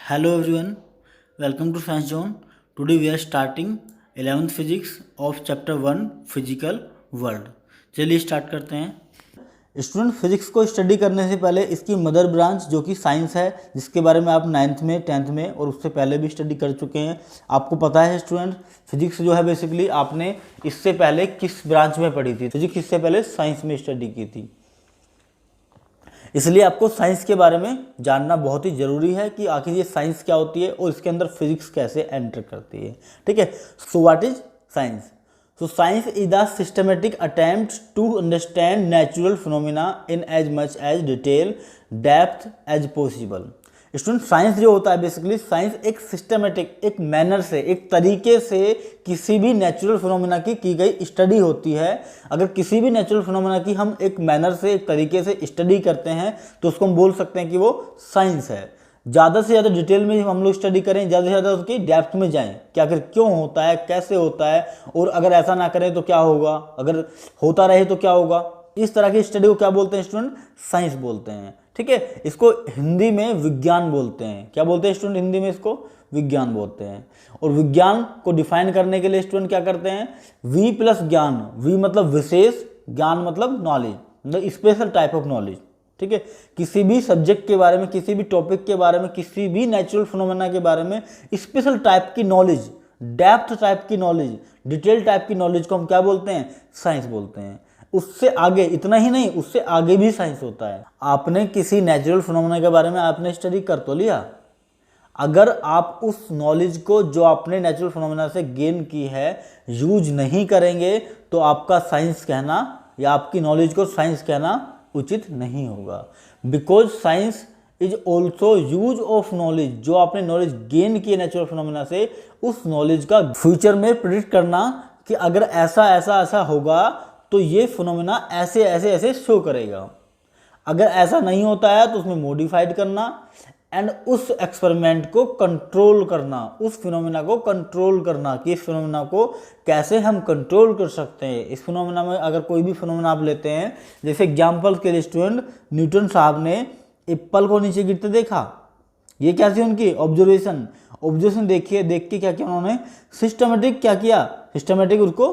Hello everyone, welcome to Science Zone. Today we are starting 11th physics of chapter 1 physical world. चलिए start करते हैं। Student physics को study करने से पहले इसकी मदर ब्रांच जो कि साइंस है, जिसके बारे में आप 9th में 10th में और उससे पहले भी स्टडी कर चुके हैं। आपको पता है स्टूडेंट फिजिक्स जो है बेसिकली आपने इससे पहले किस ब्रांच में पढ़ी थी। फिजिक्स इससे पहले साइंस में स्टडी की थी, इसलिए आपको साइंस के बारे में जानना बहुत ही जरूरी है कि आखिर ये साइंस क्या होती है और इसके अंदर फिजिक्स कैसे एंटर करती है। ठीक है, so what is science? So science is the systematic attempt to understand natural phenomena in as much as detail depth as possible. Student science जो होता है बेसिकली साइंस एक सिस्टमेटिक, एक मैनर से, एक तरीके से किसी भी नेचुरल फिनोमेना की गई स्टडी होती है। अगर किसी भी नेचुरल फिनोमेना की हम एक मैनर से, एक तरीके से स्टडी करते हैं तो उसको हम बोल सकते हैं कि वो साइंस है। ज़्यादा से ज़्यादा डिटेल में हम लोग स्टडी करें, ज़्यादा से ज़्यादा उसकी डेप्थ में जाएं कि आखिर क्यों होता है, कैसे होता है, और अगर ऐसा ना करें तो क्या होगा, अगर होता रहे तो क्या होगा। इस तरह की स्टडी को क्या बोलते हैं स्टूडेंट? साइंस बोलते हैं। ठीक है, इसको हिंदी में विज्ञान बोलते हैं। क्या बोलते हैं स्टूडेंट? हिंदी में इसको विज्ञान बोलते हैं। और विज्ञान को डिफाइन करने के लिए स्टूडेंट क्या करते हैं? वी प्लस ज्ञान, वी मतलब विशेष, ज्ञान मतलब नॉलेज, मतलब स्पेशल टाइप ऑफ नॉलेज। ठीक है, किसी भी सब्जेक्ट के बारे में, किसी भी टॉपिक के बारे में, किसी भी नेचुरल फिनोमेना के बारे में स्पेशल टाइप की नॉलेज, डेप्थ टाइप की नॉलेज, डिटेल टाइप की नॉलेज को हम क्या बोलते हैं? साइंस बोलते हैं। उससे आगे, इतना ही नहीं, उससे आगे भी साइंस होता है। आपने किसी नेचुरल फिनोमेना के बारे में आपने स्टडी कर तो लिया, अगर आप उस नॉलेज को जो आपने नेचुरल फिनोमेना से गेन की है यूज नहीं करेंगे तो आपका साइंस कहना या आपकी नॉलेज को साइंस कहना उचित नहीं होगा। Because science is also use of knowledge. जो आपने नॉलेज गेन की है नेचुरल फिनोमेना से, उस नॉलेज का फ्यूचर में प्रिडिक्ट करना कि अगर ऐसा ऐसा ऐसा होगा तो ये फिनोमेना ऐसे ऐसे ऐसे शो करेगा। अगर ऐसा नहीं होता है तो उसमें मॉडिफाइड करना एंड उस एक्सपेरिमेंट को कंट्रोल करना, उस फिनोमेना को कंट्रोल करना कि इस फिनोमेना को कैसे हम कंट्रोल कर सकते हैं। इस फिनोमेना में अगर कोई भी फिनोमेना आप लेते हैं, जैसे एग्जाम्पल के लिए स्टूडेंट न्यूटन साहब ने एप्पल को नीचे गिरते देखा। ये क्या थी उनकी ऑब्जर्वेशन। ऑब्जर्वेशन देखिए, देख के क्या किया उन्होंने? सिस्टमेटिक क्या किया? सिस्टमेटिक उसको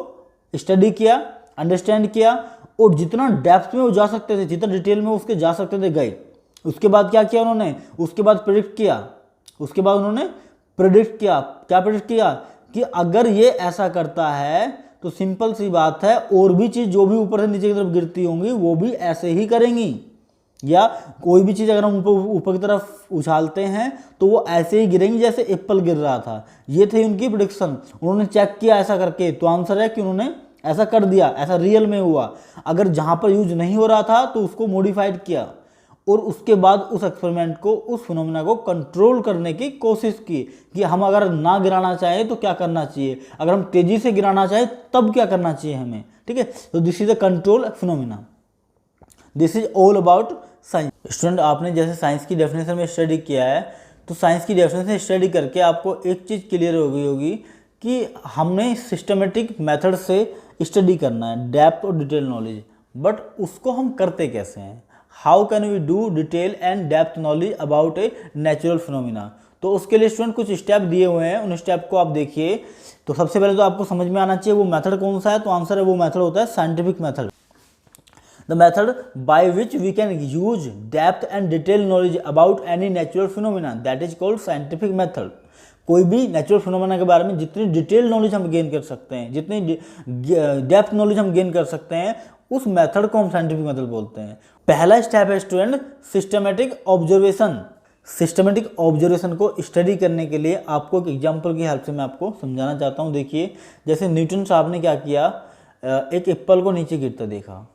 स्टडी किया, अंडरस्टैंड किया, और जितना डेप्थ में वो जा सकते थे, जितना डिटेल में उसके जा सकते थे गए। उसके बाद क्या किया उन्होंने? उसके बाद प्रेडिक्ट किया। उसके बाद उन्होंने प्रेडिक्ट किया। क्या प्रेडिक्ट किया? कि अगर ये ऐसा करता है तो सिंपल सी बात है और भी चीज़ जो भी ऊपर से नीचे की तरफ गिरती होंगी वो भी ऐसे ही करेंगी, या कोई भी चीज़ अगर हम ऊपर की तरफ उछालते हैं तो वो ऐसे ही गिरेंगी जैसे एप्पल गिर रहा था। ये थी उनकी प्रेडिक्शन। उन्होंने चेक किया ऐसा करके, तो आंसर है कि उन्होंने ऐसा कर दिया, ऐसा रियल में हुआ। अगर जहां पर यूज नहीं हो रहा था तो उसको मॉडिफाइड किया और उसके बाद उस एक्सपेरिमेंट को, उस फिनोमेना को कंट्रोल करने की कोशिश की कि हम अगर ना गिराना चाहें तो क्या करना चाहिए, अगर हम तेजी से गिराना चाहें तब क्या करना चाहिए हमें। ठीक है, तो this is the control phenomena. This is all about science. Student आपने जैसे साइंस की डेफिनेशन में स्टडी किया है, तो साइंस की डेफिनेशन स्टडी करके आपको एक चीज़ क्लियर हो गई होगी कि हमने सिस्टमेटिक मेथड से स्टडी करना है, डेप्थ और डिटेल नॉलेज। बट उसको हम करते कैसे हैं? How can we do detail and depth knowledge about a natural phenomena? तो उसके लिए स्टूडेंट कुछ स्टेप दिए हुए हैं, उन स्टेप को आप देखिए। तो सबसे पहले तो आपको समझ में आना चाहिए वो मेथड कौन सा है। तो आंसर है वो मेथड होता है scientific method. The method by which we can use depth and detailed knowledge about any natural phenomena, that is called scientific method. कोई भी नेचुरल फिनोमेना के बारे में जितनी डिटेल नॉलेज हम गेन कर सकते हैं, जितनी डेप्थ नॉलेज हम गेन कर सकते हैं, उस मेथड को हम साइंटिफिक मेथड बोलते हैं। पहला स्टेप है student systematic observation. Systematic observation को स्टडी करने के लिए आपको एक एग्जांपल की हेल्प से मैं आपको समझाना चाहता हूँ। देखिए, जैसे न्यूटन साहब ने क्या किया, एक एप्पल को नीचे गिरता देखा।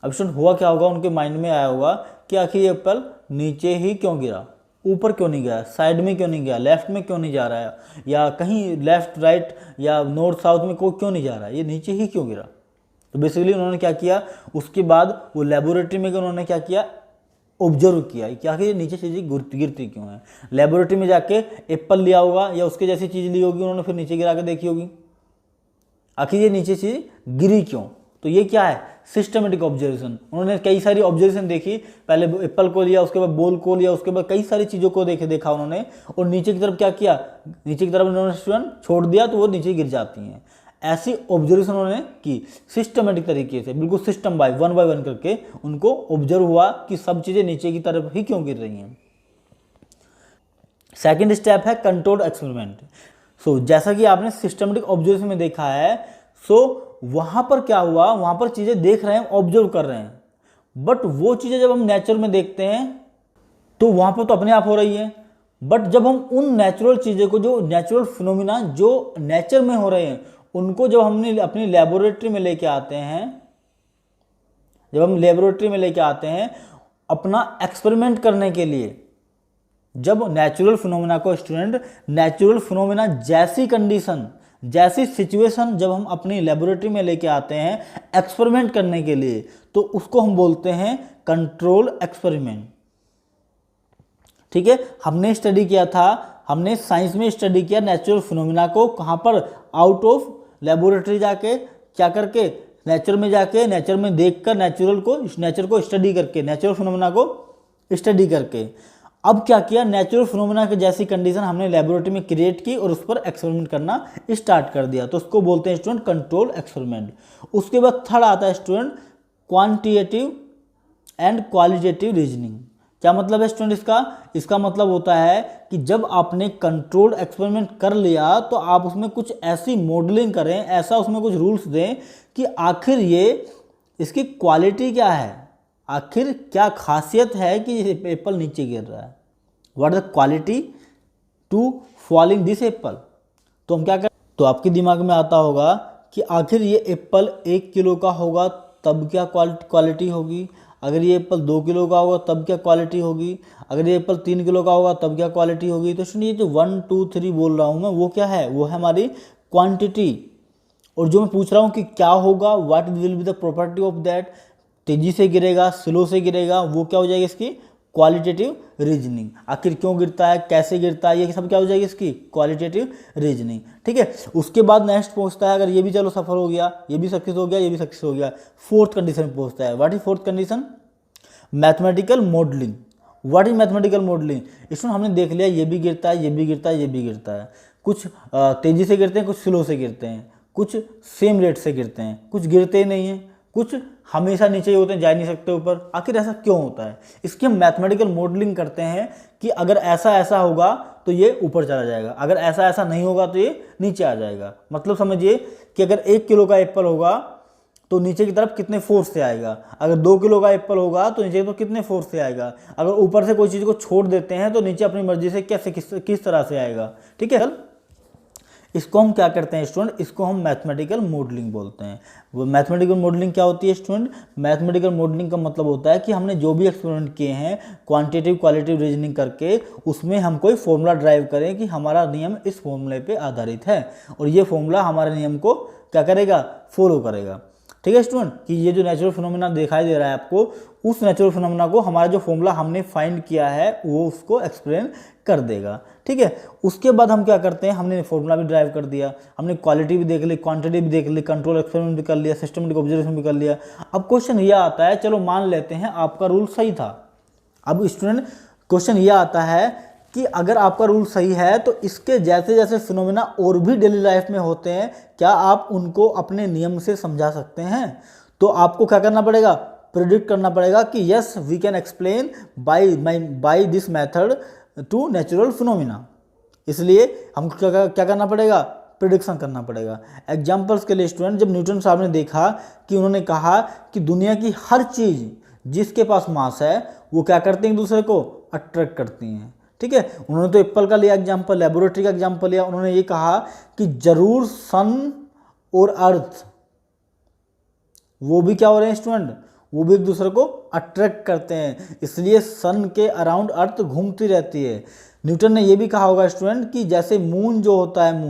अब स्टूडेंट हुआ क्या होगा, उनके माइंड में आया होगा कि आखिर ये एप्पल नीचे ही क्यों गिरा, ऊपर क्यों नहीं गया, साइड में क्यों नहीं गया, लेफ्ट में क्यों नहीं जा रहा है, या कहीं लेफ्ट राइट या नॉर्थ साउथ में क्यों नहीं जा रहा है, ये नीचे ही क्यों गिरा। तो बेसिकली उन्होंने क्या किया, उसके बाद वो लेबोरेटरी में उन्होंने क्या किया, ऑब्जर्व किया कि आखिर ये नीचे चीज़ें गिरती क्यों है। लेबोरेटरी में जाके एप्पल लिया होगा या उसके जैसी चीज़ ली होगी, उन्होंने फिर नीचे गिरा के देखी होगी आखिर ये नीचे चीज़ गिरी क्यों। तो ये क्या है, सिस्टमेटिक ऑब्जर्वेशन। उन्होंने कई सारी ऑब्जर्वेशन देखी, पहले एप्पल को लिया, उसके बाद बॉल को लिया, उसके बाद कई सारी चीज़ों को देखा उन्होंने, और नीचे की तरफ क्या किया, नीचे की तरफ उन्होंने स्टूडेंट छोड़ दिया तो वो नीचे गिर जाती हैं। ऐसी ऑब्जर्वेशन उन्होंने की सिस्टमेटिक तरीके से, बिल्कुल सिस्टम बाय वन करके उनको ऑब्जर्व हुआ कि सब चीज़ें नीचे की तरफ ही क्यों गिर रही हैं। सेकेंड स्टेप है कंट्रोल्ड एक्सपेरिमेंट। सो जैसा कि आपने सिस्टमेटिक ऑब्जर्वेशन में देखा है, सो वहां पर क्या हुआ, वहां पर चीजें देख रहे हैं, ऑब्जर्व कर रहे हैं, बट वो चीजें जब हम नेचर में देखते हैं तो वहां पर तो अपने आप हो रही है, बट जब हम उन नेचुरल चीज़ों को, जो नेचुरल फिनोमिना जो नेचर में हो रहे हैं, उनको जब हमने अपनी लेबोरेटरी में लेके आते हैं, जब हम लेबोरेटरी में लेके आते हैं अपना एक्सपेरिमेंट करने के लिए, जब नेचुरल फिनोमिना को स्टूडेंट, नेचुरल फिनोमिना जैसी कंडीशन, जैसी सिचुएशन जब हम अपनी लेबोरेटरी में लेके आते हैं एक्सपेरिमेंट करने के लिए, तो उसको हम बोलते हैं कंट्रोल एक्सपेरिमेंट। ठीक है, हमने स्टडी किया था, हमने साइंस में स्टडी किया नेचुरल फिनोमिना को, कहाँ पर, आउट ऑफ लेबोरेटरी जाके, क्या करके, नेचर में जाके, नेचर में देखकर, नेचर को स्टडी करके, नेचुरल फिनोमिना को स्टडी करके। अब क्या किया, नेचुरल फिनोमिना की जैसी कंडीशन हमने लेबोरेटरी में क्रिएट की और उस पर एक्सपेरिमेंट करना स्टार्ट कर दिया, तो उसको बोलते हैं स्टूडेंट कंट्रोल एक्सपेरिमेंट। उसके बाद थर्ड आता है student quantitative and qualitative reasoning. क्या मतलब है स्टूडेंट इसका मतलब होता है कि जब आपने कंट्रोल एक्सपेरिमेंट कर लिया तो आप उसमें कुछ ऐसी मॉडलिंग करें, ऐसा उसमें कुछ रूल्स दें कि आखिर ये इसकी क्वालिटी क्या है, आखिर क्या खासियत है कि ये एप्पल नीचे गिर रहा है, what the quality to falling this apple. तो हम क्या करें, तो आपके दिमाग में आता होगा कि आखिर ये एप्पल 1 किलो का होगा तब क्या क्वालिटी होगी, अगर ये एप्पल 2 किलो का होगा तब क्या क्वालिटी होगी, अगर ये एप्पल 3 किलो का होगा तब क्या क्वालिटी होगी। तो सुनिए, जो 1 2 3 बोल रहा हूँ मैं, वो क्या है, वो है हमारी क्वांटिटी। और जो मैं पूछ रहा हूँ कि क्या होगा, what will be the property of that, तेजी से गिरेगा, स्लो से गिरेगा, वो क्या हो जाएगी इसकी क्वालिटेटिव रीजनिंग। आखिर क्यों गिरता है, कैसे गिरता है, ये सब क्या हो जाएगी इसकी क्वालिटेटिव रीजनिंग। ठीक है, उसके बाद नेक्स्ट पहुंचता है, अगर ये भी चलो सफल हो गया, ये भी सक्सेस हो गया, ये भी सक्सेस हो गया, फोर्थ कंडीशन में पहुंचता है। What is fourth condition, mathematical modelling. What is mathematical modelling, इसमें हमने देख लिया ये भी गिरता है, ये भी गिरता है, ये भी गिरता है, कुछ तेजी से गिरते हैं, कुछ स्लो से गिरते हैं, कुछ सेम रेट से गिरते हैं, कुछ गिरते ही नहीं हैं, कुछ हमेशा नीचे ही होते हैं, जा नहीं सकते ऊपर। आखिर ऐसा क्यों होता है, इसकी हम मैथमेटिकल मॉडलिंग करते हैं कि अगर ऐसा ऐसा होगा तो ये ऊपर चला जाएगा, अगर ऐसा ऐसा नहीं होगा तो ये नीचे आ जाएगा। मतलब समझिए कि अगर 1 किलो का एप्पल होगा तो नीचे की तरफ कितने फोर्स से आएगा, अगर 2 किलो का एप्पल होगा तो नीचे तो कितने फोर्स से आएगा, अगर ऊपर से कोई चीज़ को छोड़ देते हैं तो नीचे अपनी मर्जी से कैसे किस तरह से आएगा। ठीक है, इसको हम क्या करते हैं स्टूडेंट, इसको हम मैथमेटिकल मॉडलिंग बोलते हैं। वो मैथमेटिकल मॉडलिंग क्या होती है स्टूडेंट, मैथमेटिकल मॉडलिंग का मतलब होता है कि हमने जो भी एक्सपेरिमेंट किए हैं क्वांटिटेटिव क्वालिटेटिव रीजनिंग करके, उसमें हम कोई फॉर्मूला ड्राइव करें कि हमारा नियम इस फॉर्मूले पे आधारित है और ये फॉर्मूला हमारे नियम को क्या करेगा, फॉलो करेगा। ठीक है स्टूडेंट, कि ये जो नेचुरल फिनोमिना दिखाई दे रहा है आपको, उस नेचुरल फिनोमिना को हमारा जो फॉर्मूला हमने फाइंड किया है वो उसको एक्सप्लेन कर देगा। ठीक है, उसके बाद हम क्या करते हैं, हमने फॉर्मूला भी ड्राइव कर दिया, हमने क्वालिटी भी देख ली, क्वांटिटी भी देख ली, कंट्रोल एक्सपेरिमेंट भी कर लिया, सिस्टमेटिक ऑब्जर्वेशन भी कर लिया। अब क्वेश्चन ये आता है, चलो मान लेते हैं आपका रूल सही था। अब स्टूडेंट क्वेश्चन ये आता है कि अगर आपका रूल सही है तो इसके जैसे जैसे फिनोमिना और भी डेली लाइफ में होते हैं, क्या आप उनको अपने नियम से समझा सकते हैं। तो आपको क्या करना पड़ेगा, प्रिडिक्ट करना पड़ेगा कि yes we can explain by this method to natural phenomena. इसलिए हमको क्या करना पड़ेगा, प्रिडिक्शन करना पड़ेगा। एग्जाम्पल्स के लिए स्टूडेंट, जब न्यूटन साहब ने देखा कि उन्होंने कहा कि दुनिया की हर चीज़ जिसके पास मास है वो क्या करती है, एक दूसरे को अट्रैक्ट करती हैं। ठीक है, उन्होंने तो एप्पल का लिया एग्जाम्पल, लेबोरेटरी का एग्जाम्पल लिया, उन्होंने ये कहा कि जरूर सन और अर्थ वो भी क्या हो रहे हैं स्टूडेंट, वो भी एक दूसरे को अट्रैक्ट करते हैं, इसलिए सन के अराउंड अर्थ घूमती रहती है। न्यूटन ने ये भी कहा होगा स्टूडेंट कि जैसे मून जो होता है,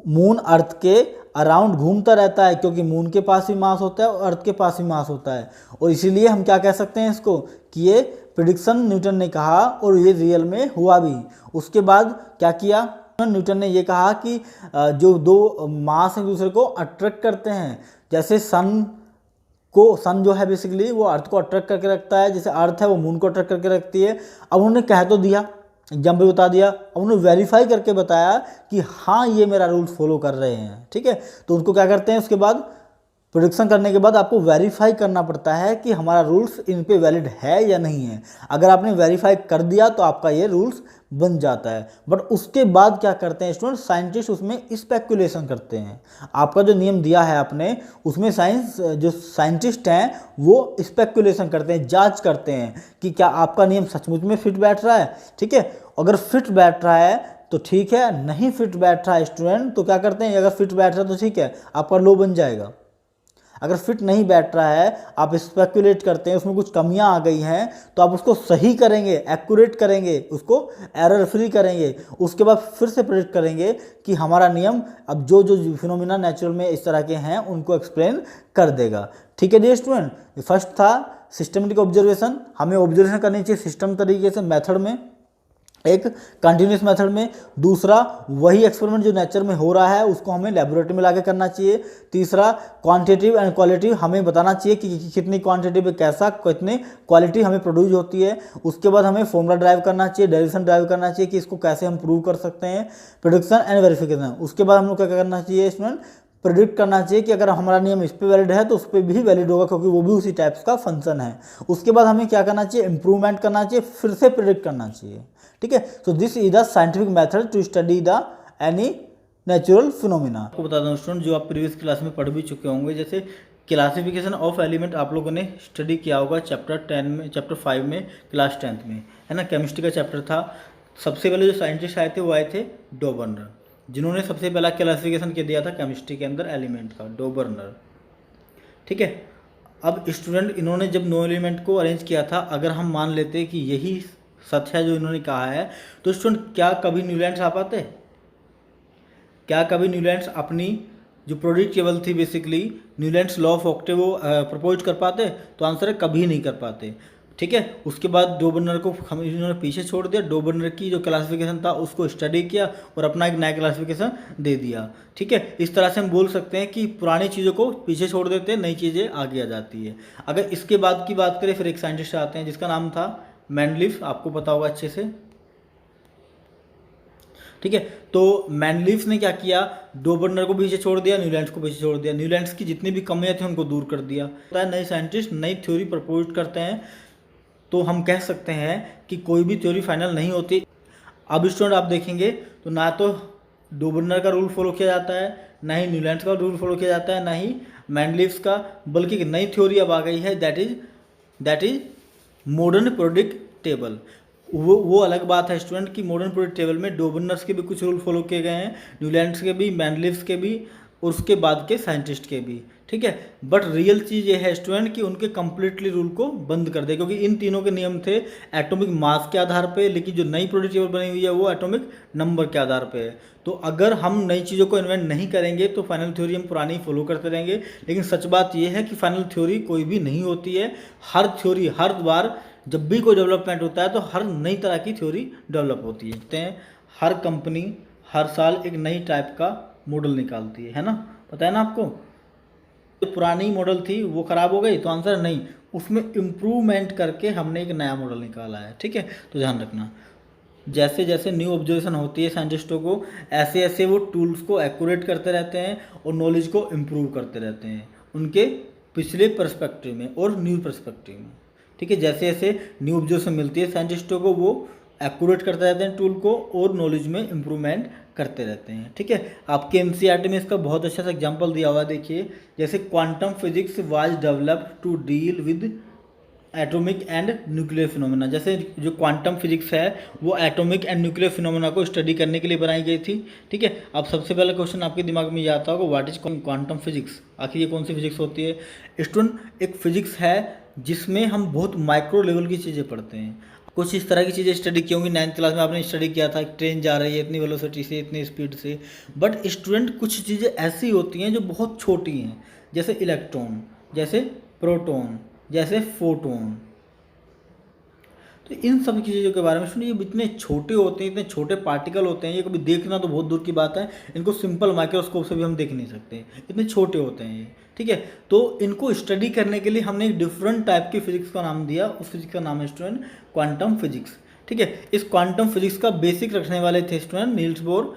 मून अर्थ के अराउंड घूमता रहता है, क्योंकि मून के पास भी मास होता है और अर्थ के पास भी मास होता है, और इसीलिए हम क्या कह सकते हैं इसको कि ये प्रिडिक्शन न्यूटन ने कहा और ये रियल में हुआ भी। उसके बाद क्या किया न्यूटन ने, ये कहा कि जो दो मास एक दूसरे को अट्रैक्ट करते हैं, जैसे सन जो है बेसिकली वो अर्थ को अट्रैक्ट करके रखता है, जैसे अर्थ है वो मून को अट्रैक्ट करके रखती है। अब उन्होंने कह तो दिया, एग्जाम्पल बता दिया, अब उन्होंने वेरीफाई करके बताया कि हाँ ये मेरा रूल्स फॉलो कर रहे हैं, ठीक है। तो उनको क्या करते हैं, उसके बाद प्रोडिक्शन करने के बाद आपको वेरीफाई करना पड़ता है कि हमारा रूल्स इन पे वैलिड है या नहीं है। अगर आपने वेरीफाई कर दिया तो आपका ये रूल्स बन जाता है। बट उसके बाद क्या करते हैं स्टूडेंट, साइंटिस्ट उसमें स्पेकुलेशन करते हैं। आपका जो नियम दिया है आपने, उसमें जो साइंटिस्ट हैं वो स्पेकुलेशन करते हैं, जांच करते हैं कि क्या आपका नियम सचमुच में फिट बैठ रहा है, ठीक है। अगर फिट बैठ रहा है तो ठीक है, नहीं फिट बैठ रहा है स्टूडेंट तो क्या करते हैं, अगर फिट बैठ रहा है तो ठीक है, आपका लो बन जाएगा। अगर फिट नहीं बैठ रहा है, आप स्पेकुलेट करते हैं, उसमें कुछ कमियां आ गई हैं, तो आप उसको सही करेंगे, एक्यूरेट करेंगे, उसको एरर फ्री करेंगे। उसके बाद फिर से प्रेडिक्ट करेंगे कि हमारा नियम अब जो फिनोमिना नेचुरल में इस तरह के हैं उनको एक्सप्लेन कर देगा, ठीक है डियर स्टूडेंट। फर्स्ट था सिस्टमेटिक ऑब्जर्वेशन, हमें ऑब्जर्वेशन करनी चाहिए सिस्टम तरीके से, मेथड में, एक कंटिन्यूस मेथड में। दूसरा, वही एक्सपेरिमेंट जो नेचर में हो रहा है उसको हमें लेबोरेटरी में लाके करना चाहिए। तीसरा, क्वांटिटेटिव एंड क्वालिटी, हमें बताना चाहिए कि कितनी क्वांटिटी पे कैसा कितनी क्वालिटी हमें प्रोड्यूस होती है। उसके बाद हमें फॉर्मूला ड्राइव करना चाहिए, डेरिवेशन ड्राइव करना चाहिए कि इसको कैसे हम प्रूव कर सकते हैं, प्रेडिक्शन एंड वेरिफिकेशन। उसके बाद हम लोग क्या करना चाहिए स्टूडेंट, प्रेडिक्ट करना चाहिए कि अगर हमारा नियम इस पे वैलिड है तो उस पर भी वैलिड होगा, क्योंकि वो भी उसी टाइप्स का फंक्शन है। उसके बाद हमें क्या करना चाहिए, इंप्रूवमेंट करना चाहिए, फिर से प्रेडिक्ट करना चाहिए, ठीक है। So this is the scientific method to study the any natural phenomena. आपको बता दूं स्टूडेंट, जो आप प्रीवियस क्लास में पढ़ भी चुके होंगे, जैसे क्लासिफिकेशन ऑफ एलिमेंट आप लोगों ने स्टडी किया होगा चैप्टर 5 में, क्लास 10th में, है ना, केमिस्ट्री का चैप्टर था। सबसे पहले जो साइंटिस्ट आए थे वो आए थे डॉबर्नर, जिन्होंने सबसे पहला क्लासिफिकेशन के दिया था केमिस्ट्री के अंदर एलिमेंट का, डॉबर्नर, ठीक है। अब स्टूडेंट इन्होंने जब नो एलिमेंट को अरेंज किया था, अगर हम मान लेते कि यही सच है जो इन्होंने कहा है, तो स्टूडेंट क्या कभी न्यूलैंड्स आ पाते? क्या कभी न्यूलैंड्स अपनी जो प्रोडक्ट टेबल थी basically Newlands law of Octave वो प्रपोज कर पाते? तो आंसर है कभी नहीं कर पाते, ठीक है। उसके बाद डॉबर्नर को हम इन्होंने पीछे छोड़ दिया, डॉबर्नर की जो क्लासिफिकेशन था उसको स्टडी किया और अपना एक नया क्लासिफिकेशन दे दिया, ठीक है। इस तरह से हम बोल सकते हैं कि पुरानी चीज़ों को पीछे छोड़ देते हैं, नई चीज़ें आगे आ जाती है। अगर इसके बाद की बात करें, फिर एक साइंटिस्ट आते हैं जिसका नाम था मैंडलीफ, आपको पता होगा अच्छे से, ठीक है। तो मैंडलीफ ने क्या किया, डॉबर्नर को पीछे छोड़ दिया, न्यूलैंड्स को पीछे छोड़ दिया, न्यूलैंड्स की जितनी भी कमियां थी उनको दूर कर दिया। नए साइंटिस्ट नई थ्योरी प्रपोज करते हैं तो हम कह सकते हैं कि कोई भी थ्योरी फाइनल नहीं होती। अब स्टूडेंट आप देखेंगे तो ना तो डॉबर्नर का रूल फॉलो किया जाता है, ना ही न्यूलैंड्स का रूल फॉलो किया जाता है, ना ही मैंडलीफ का, बल्कि एक नई थ्योरी अब आ गई है, that is modern product table. वो अलग बात है स्टूडेंट कि मॉडर्न प्रोडक्ट टेबल में डॉबर्नर्स के भी कुछ रूल फॉलो किए गए हैं, न्यूलैंड्स के भी, मैंडलीफ के भी, और उसके बाद के साइंटिस्ट के भी, ठीक है। बट रियल चीज़ ये है स्टूडेंट कि उनके कंप्लीटली रूल को बंद कर दे, क्योंकि इन तीनों के नियम थे एटॉमिक मास के आधार पे, लेकिन जो नई प्रोडक्ट टेबल बनी हुई है वो एटॉमिक नंबर के आधार पे है। तो अगर हम नई चीज़ों को इन्वेंट नहीं करेंगे तो फाइनल थ्योरी हम पुरानी फॉलो करते रहेंगे। लेकिन सच बात यह है कि फाइनल थ्योरी कोई भी नहीं होती है। हर थ्योरी, हर बार जब भी कोई डेवलपमेंट होता है तो हर नई तरह की थ्योरी डेवलप होती है। हर कंपनी हर साल एक नई टाइप का मॉडल निकालती है ना, पता है ना आपको। जो पुरानी मॉडल थी वो ख़राब हो गई, तो आंसर नहीं, उसमें इम्प्रूवमेंट करके हमने एक नया मॉडल निकाला है, ठीक है। तो ध्यान रखना, जैसे जैसे न्यू ऑब्जर्वेशन होती है साइंटिस्टों को, ऐसे ऐसे वो टूल्स को एक्यूरेट करते रहते हैं और नॉलेज को इम्प्रूव करते रहते हैं उनके पिछले पर्सपेक्टिव में और न्यू पर्सपेक्टिव में, ठीक है। जैसे जैसे न्यू ऑब्जर्वेशन मिलती है साइंटिस्टों को, वो एक्यूरेट करते रहते हैं टूल को और नॉलेज में इम्प्रूवमेंट करते रहते हैं, ठीक है। आपके एनसीईआरटी में इसका बहुत अच्छा सा एग्जांपल दिया हुआ है, देखिए, जैसे quantum physics was developed to deal with atomic and nuclear phenomena. जैसे जो क्वांटम फिजिक्स है वो एटॉमिक एंड न्यूक्लियर फिनोमेना को स्टडी करने के लिए बनाई गई थी, ठीक है। अब सबसे पहला क्वेश्चन आपके दिमाग में ये आता होगा, व्हाट इज क्वांटम फिजिक्स, आखिर ये कौन सी फिजिक्स होती है? स्टूडेंट, एक फिजिक्स है जिसमें हम बहुत माइक्रो लेवल की चीज़ें पढ़ते हैं। कुछ इस तरह की चीज़ें स्टडी की होंगी, 9th क्लास में आपने स्टडी किया था, ट्रेन जा रही है इतनी वेलोसिटी से, इतनी स्पीड से। बट स्टूडेंट, कुछ चीज़ें ऐसी होती हैं जो बहुत छोटी हैं, जैसे इलेक्ट्रॉन, जैसे प्रोटॉन, जैसे फोटोन। तो इन सब चीज़ों के बारे में सुनिए, ये इतने छोटे होते हैं, इतने छोटे पार्टिकल होते हैं, ये कभी देखना तो बहुत दूर की बात है, इनको सिंपल माइक्रोस्कोप से भी हम देख नहीं सकते, इतने छोटे होते हैं ये, ठीक है। तो इनको स्टडी करने के लिए हमने एक डिफरेंट टाइप की फिजिक्स का नाम दिया, उस फिजिक्स का नाम है स्टूडेंट क्वांटम फिजिक्स, ठीक है। इस क्वांटम फिजिक्स का बेसिक रखने वाले थे student Niels Bohr,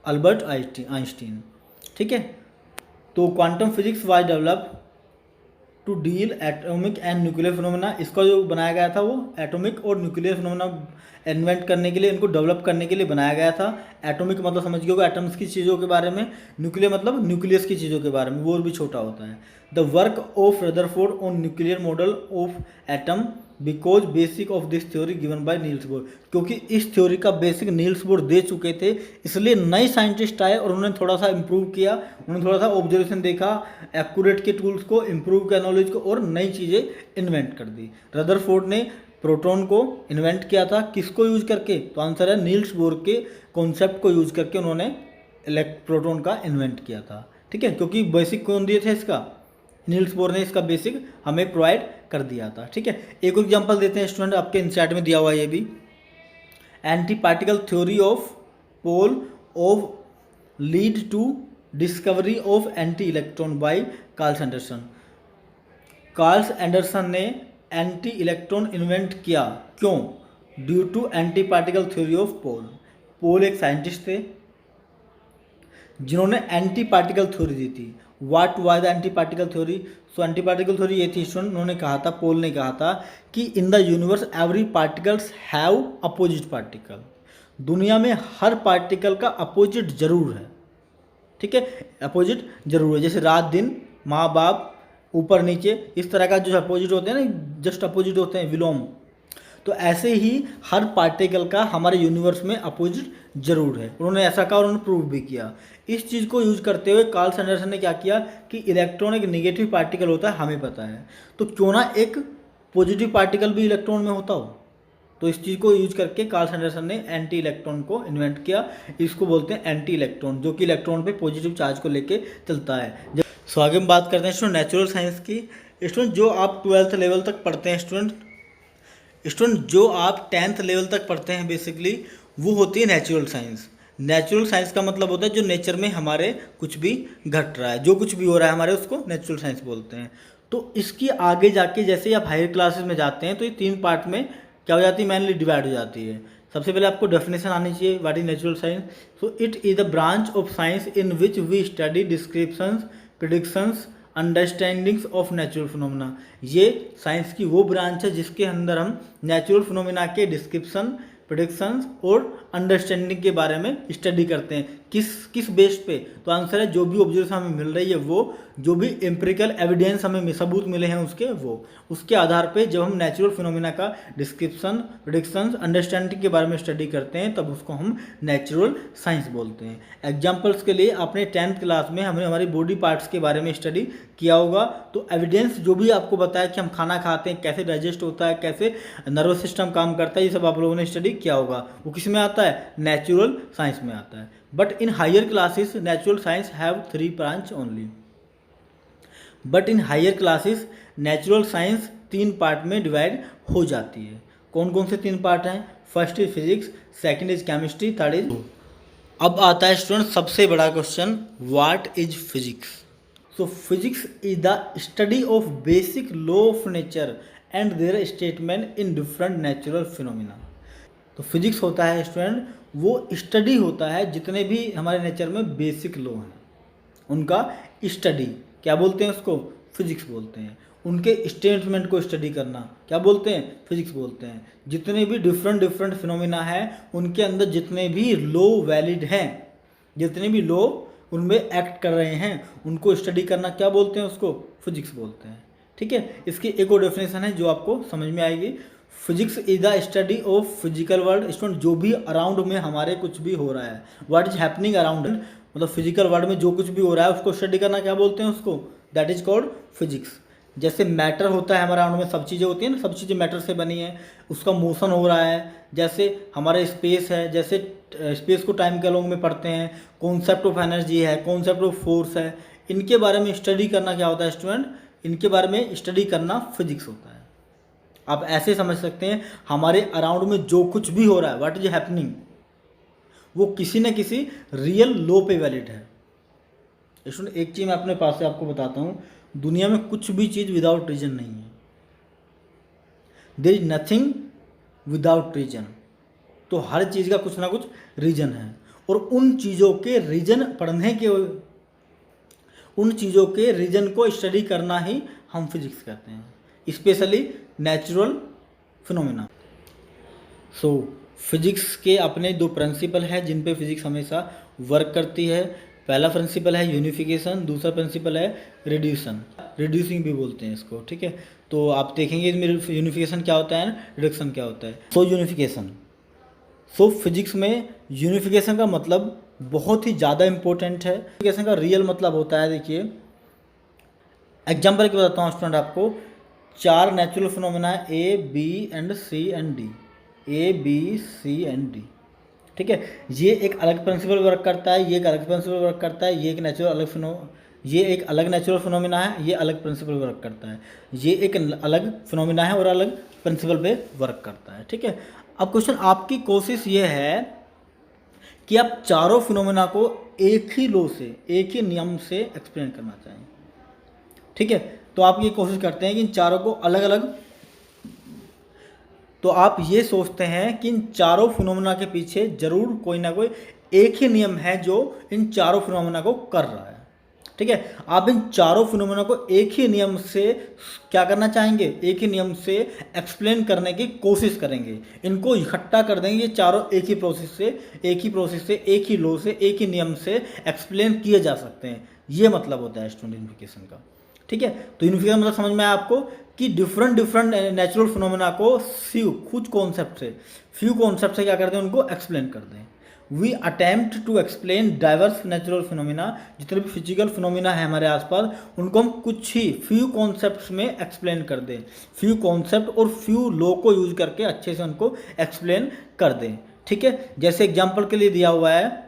Albert Einstein, ठीक है। तो quantum physics was develop to deal atomic and nuclear phenomena, इसका जो बनाया गया था वो एटॉमिक और न्यूक्लियर फिनोमेना इन्वेंट करने के लिए, इनको डेवलप करने के लिए बनाया गया था। एटॉमिक मतलब समझ गए होगा एटम्स की चीज़ों के बारे में, न्यूक्लियर मतलब न्यूक्लियस की चीज़ों के बारे में, वो और भी छोटा होता है। The work of Rutherford on nuclear model of atom because basic of this theory given by Niels Bohr, क्योंकि इस थ्योरी का बेसिक नील्स बोर दे चुके थे, इसलिए नए साइंटिस्ट आए और उन्होंने थोड़ा सा इम्प्रूव किया, उन्होंने थोड़ा सा ऑब्जर्वेशन देखा, एक्यूरेट के टूल्स को, इम्प्रूव किया नॉलेज को और नई चीज़ें इन्वेंट कर दी। रदरफोर्ड ने प्रोटॉन को इन्वेंट किया था, किसको यूज करके? तो आंसर है नील्स बोर के कॉन्सेप्ट को यूज करके उन्होंने प्रोटॉन का इन्वेंट किया था, ठीक है। क्योंकि बेसिक कौन दिए थे इसका? नील्स बोर ने इसका बेसिक हमें प्रोवाइड कर दिया था, ठीक है। एक एग्जांपल देते हैं स्टूडेंट, आपके इंसैट में दिया हुआ है ये भी, anti particle theory of Pole of lead to discovery of anti electron by Carls Anderson. Carls Anderson ने एंटी इलेक्ट्रॉन इन्वेंट किया, क्यों? Due to anti particle theory of Pole. Pole एक साइंटिस्ट थे जिन्होंने एंटी पार्टिकल थ्योरी दी थी। What was the anti particle theory? So anti particle theory ये थी स्टूडेंट, उन्होंने कहा था, पोल ने कहा था कि in the universe every particles have opposite particle, दुनिया में हर पार्टिकल का अपोजिट जरूर है, ठीक है, अपोजिट जरूर है। जैसे रात दिन, माँ बाप, ऊपर नीचे, इस तरह का जो अपोजिट होते हैं ना, जस्ट अपोजिट होते हैं, विलोम। तो ऐसे ही हर पार्टिकल का हमारे यूनिवर्स में अपोजिट जरूर है। उन्होंने ऐसा कहा और उन्होंने प्रूव भी किया। इस चीज़ को यूज करते हुए कार्ल्स एंडरसन ने क्या किया कि इलेक्ट्रॉन एक नेगेटिव पार्टिकल होता है, हमें पता है, तो क्यों ना एक पॉजिटिव पार्टिकल भी इलेक्ट्रॉन में होता हो। तो इस चीज़ को यूज करके कार्ल्स एंडरसन ने एंटी इलेक्ट्रॉन को इन्वेंट किया। इसको बोलते हैं एंटी इलेक्ट्रॉन, जो कि इलेक्ट्रॉन पे पॉजिटिव चार्ज को लेके चलता है। सो आगे हम बात करते हैं स्टूडेंट नेचुरल साइंस की। स्टूडेंट जो आप 12th लेवल तक पढ़ते हैं, स्टूडेंट जो आप 10th लेवल तक पढ़ते हैं बेसिकली, वो होती है नेचुरल साइंस। नेचुरल साइंस का मतलब होता है जो नेचर में हमारे कुछ भी घट रहा है, जो कुछ भी हो रहा है हमारे, उसको नेचुरल साइंस बोलते हैं। तो इसकी आगे जाके जैसे आप हायर क्लासेस में जाते हैं तो ये 3 पार्ट में क्या हो जाती है, मेनली डिवाइड हो जाती है। सबसे पहले आपको डेफिनेशन आनी चाहिए, what is natural science. So it is the branch of science in which we study descriptions, predictions, understandings of natural phenomena. ये साइंस की वो ब्रांच है जिसके अंदर हम नेचुरल फिनोमेना के डिस्क्रिप्शन, प्रेडिक्शंस और अंडरस्टैंडिंग के बारे में स्टडी करते हैं। किस बेस पे? तो आंसर है जो भी ऑब्जर्वेशन हमें मिल रही है वो, जो भी एम्पिरिकल एविडेंस हमें सबूत मिले हैं उसके, वो उसके आधार पे जब हम नेचुरल फिनोमेना का डिस्क्रिप्शन, प्रेडिक्शंस, अंडरस्टैंडिंग के बारे में स्टडी करते हैं तब उसको हम नेचुरल साइंस बोलते हैं। एग्जाम्पल्स के लिए आपने 10th क्लास में हमने हमारी बॉडी पार्ट्स के बारे में स्टडी किया होगा, तो एविडेंस जो भी आपको बताया कि हम खाना खाते हैं, कैसे डाइजेस्ट होता है, कैसे नर्वस सिस्टम काम करता है, ये सब आप लोगों ने स्टडी किया होगा। वो किस में आता है? नेचुरल साइंस में आता है। But in higher classes natural science have 3 branch only. But in higher classes natural science 3 part में डिवाइड हो जाती है। कौन कौन से 3 पार्ट हैं? First is physics, second is chemistry, third is. अब आता है स्टूडेंट सबसे बड़ा question, what is physics? So physics is the study of basic law of nature and their statement in different natural phenomena. तो physics होता है student वो study होता है जितने भी हमारे नेचर में बेसिक लॉ हैं उनका स्टडी, क्या बोलते हैं उसको? फिजिक्स बोलते हैं। उनके स्टेटमेंट को स्टडी करना क्या बोलते हैं? फिजिक्स बोलते हैं। जितने भी डिफरेंट फिनोमिना है उनके अंदर जितने भी लॉ वैलिड हैं, जितने भी लॉ उनमें एक्ट कर रहे हैं, उनको स्टडी करना क्या बोलते हैं? उसको फिजिक्स बोलते हैं, ठीक है। इसकी एक और डेफिनेशन है जो आपको समझ में आएगी। Physics is the study of physical world. Student जो भी अराउंड में हमारे कुछ भी हो रहा है, व्हाट इज हैपनिंग अराउंड, मतलब फिजिकल वर्ल्ड में जो कुछ भी हो रहा है उसको स्टडी करना क्या बोलते हैं? उसको दैट इज कॉल्ड फिजिक्स। जैसे मैटर होता है हमारे अराउंड में, सब चीज़ें होती हैं ना, सब चीज़ें मैटर से बनी है, उसका मोशन हो रहा है। जैसे हमारे स्पेस है, जैसे स्पेस को टाइम के अलॉन्ग में पढ़ते हैं, कॉन्सेप्ट ऑफ एनर्जी है, कॉन्सेप्ट ऑफ फोर्स है, इनके बारे में स्टडी करना क्या होता है स्टूडेंट? इनके बारे में स्टडी करना फिजिक्स होता है, आप ऐसे समझ सकते हैं हमारे अराउंड में जो कुछ भी हो रहा है, व्हाट इज हैपनिंग, वो किसी न किसी रियल लॉ पे वैलिड है। स्टूडेंट एक चीज़ मैं अपने पास से आपको बताता हूँ, दुनिया में कुछ भी चीज़ विदाउट रीजन नहीं है। There is nothing without reason. तो हर चीज़ का कुछ ना कुछ रीजन है, और उन चीज़ों के रीजन पढ़ने के, उन चीज़ों के रीजन को स्टडी करना ही हम फिजिक्स कहते हैं, स्पेशली नेचुरल फिनोमेना। सो फिजिक्स के अपने दो प्रिंसिपल हैं जिन पे फिजिक्स हमेशा वर्क करती है। पहला प्रिंसिपल है यूनिफिकेशन, दूसरा प्रिंसिपल है रिड्यूसन, रिड्यूसिंग भी बोलते हैं इसको, ठीक है। तो आप देखेंगे इसमें यूनिफिकेशन क्या होता है, रिडक्शन क्या होता है। सो यूनिफिकेशन, सो फिजिक्स में यूनिफिकेशन का मतलब बहुत ही ज़्यादा इम्पोर्टेंट है। यूनिफिकेशन का रियल मतलब होता है, देखिए एग्जाम्पल के बताता हूँ स्टूडेंट आपको, 4 नेचुरल फिनोमेना है A B and C and D, A B C and D, ठीक है। ये एक अलग प्रिंसिपल वर्क करता है, ये एक अलग प्रिंसिपल वर्क करता है, ये एक अलग नेचुरल फिनोमेना है, ये अलग प्रिंसिपल वर्क करता है, ये एक अलग फिनोमेना है और अलग प्रिंसिपल पे वर्क करता है, ठीक है। अब क्वेश्चन, आपकी कोशिश ये है कि आप चारों फिनोमेना को एक ही लॉ से, एक ही नियम से एक्सप्लेन करना चाहें, ठीक है। तो आप ये कोशिश करते हैं कि इन चारों को अलग अलग, तो आप ये सोचते हैं कि इन चारों फिनोमेना के पीछे जरूर कोई ना कोई एक ही नियम है जो इन चारों फिनोमेना को कर रहा है, ठीक है। आप इन चारों फिनोमेना को एक ही नियम से क्या करना चाहेंगे, एक ही नियम से एक्सप्लेन करने की कोशिश करेंगे, इनको इकट्ठा कर देंगे, ये चारों एक ही प्रोसेस से, एक ही लॉ से, एक ही नियम से एक्सप्लेन किए जा सकते हैं। ये मतलब होता है स्टूडेंट यूनिफिकेशन का, ठीक है। तो यूनिफिकेशन मतलब समझ में आया आपको कि डिफरेंट नेचुरल फिनोमेना को कुछ कॉन्सेप्ट से क्या करते हैं, उनको एक्सप्लेन कर दें। We attempt to explain diverse natural phenomena, जितने भी फिजिकल फिनोमिना है हमारे आसपास, उनको हम कुछ ही फ्यू कॉन्सेप्ट्स में एक्सप्लेन कर दें, फ्यू कॉन्सेप्ट और फ्यू लॉ को यूज करके अच्छे से उनको एक्सप्लेन कर दें, ठीक है। जैसे एग्जाम्पल के लिए दिया हुआ है,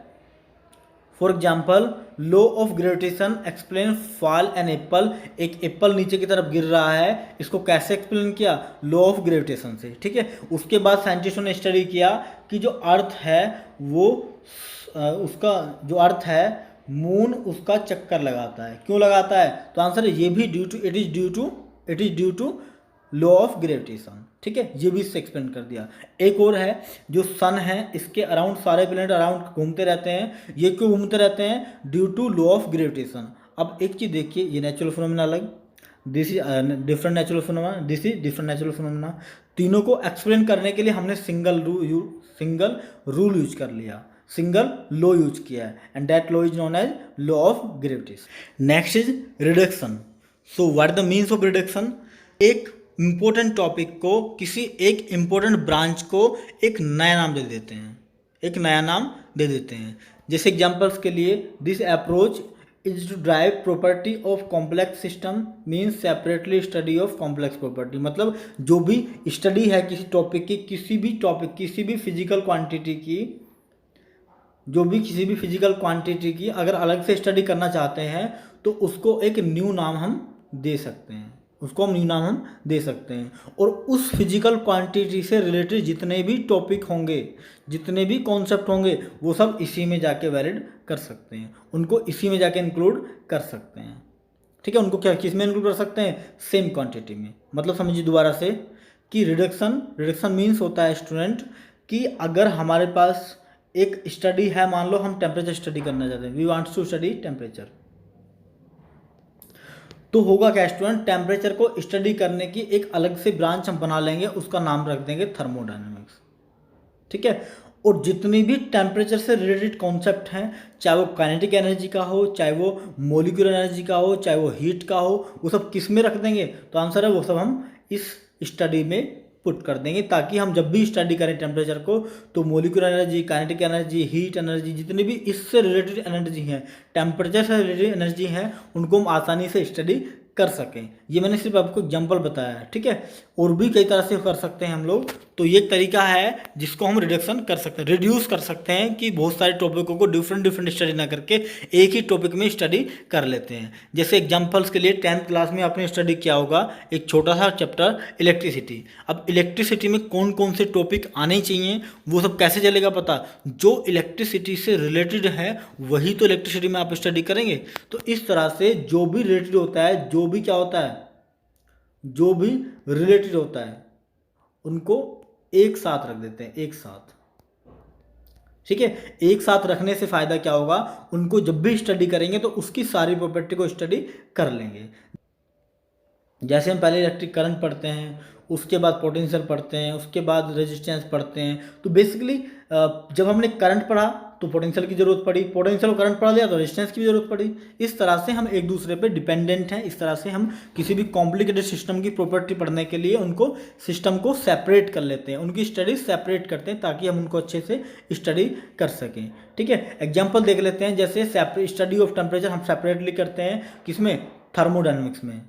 for example law of gravitation explain fall an apple, एक एप्पल नीचे की तरफ गिर रहा है, इसको कैसे एक्सप्लेन किया, लॉ ऑफ ग्रेविटेशन से, ठीक है। उसके बाद साइंटिस्टों ने स्टडी किया कि जो अर्थ है वो उसका जो अर्थ है मून उसका चक्कर लगाता है, क्यों लगाता है, तो आंसर है ये भी it is due to law of gravitation, ठीक है। ये भी इससे एक्सप्लेन कर दिया। एक और है, जो सन है इसके अराउंड सारे प्लैनेट अराउंड घूमते रहते हैं, ये क्यों घूमते रहते हैं, due to law of gravitation. अब एक चीज़ देखिए, ये नेचुरल फिनोमेना अलग, this is different natural phenomena, this is different natural phenomena. तीनों को एक्सप्लेन करने के लिए हमने सिंगल रूल यूज कर लिया, सिंगल लॉ यूज किया है, and that law is known as law of gravitation. Next is reduction. So what the means of reduction, एक इम्पोर्टेंट टॉपिक को, किसी एक इम्पोर्टेंट ब्रांच को एक नया नाम दे देते हैं, एक नया नाम दे देते हैं। जैसे एग्जांपल्स के लिए, this approach is to drive property of complex system means separately study of complex property. मतलब जो भी स्टडी है किसी टॉपिक की, किसी भी फिजिकल क्वांटिटी की, जो भी किसी भी फिजिकल क्वांटिटी की अगर अलग से स्टडी करना चाहते हैं तो उसको एक न्यू नाम हम दे सकते हैं, उसको हम न्यू नाम हम दे सकते हैं। और उस फिजिकल क्वांटिटी से रिलेटेड जितने भी टॉपिक होंगे, जितने भी कॉन्सेप्ट होंगे, वो सब इसी में जाके वैलिड कर सकते हैं, उनको इसी में जाके इंक्लूड कर सकते हैं, ठीक है। उनको क्या किस में इंक्लूड कर सकते हैं, सेम क्वांटिटी में। मतलब समझिए दोबारा से कि रिडक्शन मीन्स होता है स्टूडेंट कि अगर हमारे पास एक स्टडी है, मान लो हम टेम्परेचर स्टडी करना चाहते हैं, we wants to study temperature, तो होगा क्या स्टूडेंट, टेम्परेचर को स्टडी करने की एक अलग से ब्रांच हम बना लेंगे, उसका नाम रख देंगे थर्मोडायनेमिक्स, ठीक है। और जितनी भी टेम्परेचर से रिलेटेड कॉन्सेप्ट हैं, चाहे वो काइनेटिक एनर्जी का हो, चाहे वो मोलिकुलर एनर्जी का हो, चाहे वो हीट का हो, वो सब किस में रख देंगे, तो आंसर है वो सब हम इस स्टडी में पुट कर देंगे, ताकि हम जब भी स्टडी करें टेम्परेचर को तो molecular energy, kinetic energy, heat energy, जितनी भी इससे रिलेटेड एनर्जी हैं, टेम्परेचर से रिलेटेड एनर्जी हैं, उनको हम आसानी से स्टडी कर सकें। ये मैंने सिर्फ आपको एग्जांपल बताया है, ठीक है। और भी कई तरह से कर सकते हैं हम लोग। तो ये एक तरीका है जिसको हम रिडक्शन कर सकते हैं, रिड्यूस कर सकते हैं कि बहुत सारे टॉपिकों को डिफरेंट स्टडी ना करके एक ही टॉपिक में स्टडी कर लेते हैं। जैसे एग्जाम्पल्स के लिए 10th क्लास में आपने स्टडी किया होगा एक छोटा सा चैप्टर इलेक्ट्रिसिटी। अब इलेक्ट्रिसिटी में कौन कौन से टॉपिक आने चाहिए वो सब कैसे चलेगा पता, जो इलेक्ट्रिसिटी से रिलेटेड है वही तो इलेक्ट्रिसिटी में आप स्टडी करेंगे। तो इस तरह से जो भी रिलेटेड होता है, जो भी क्या होता है, जो भी रिलेटेड होता है उनको एक साथ रख देते हैं, एक साथ, ठीक है। एक साथ रखने से फायदा क्या होगा, उनको जब भी स्टडी करेंगे तो उसकी सारी प्रॉपर्टी को स्टडी कर लेंगे। जैसे हम पहले इलेक्ट्रिक करंट पढ़ते हैं, उसके बाद पोटेंशियल पढ़ते हैं, उसके बाद रेजिस्टेंस पढ़ते हैं। तो बेसिकली जब हमने करंट पढ़ा तो पोटेंशियल की जरूरत पड़ी, पोटेंशियल करंट पढ़ लिया तो रेजिस्टेंस की भी जरूरत पड़ी। इस तरह से हम एक दूसरे पे डिपेंडेंट हैं। इस तरह से हम किसी भी कॉम्प्लिकेटेड सिस्टम की प्रॉपर्टी पढ़ने के लिए उनको सिस्टम को सेपरेट कर लेते हैं, उनकी स्टडी सेपरेट करते हैं ताकि हम उनको अच्छे से स्टडी कर सकें, ठीक है। एग्जाम्पल देख लेते हैं, जैसे स्टडी ऑफ टेम्परेचर हम सेपरेटली करते हैं किसमें, थर्मोडायनेमिक्स में।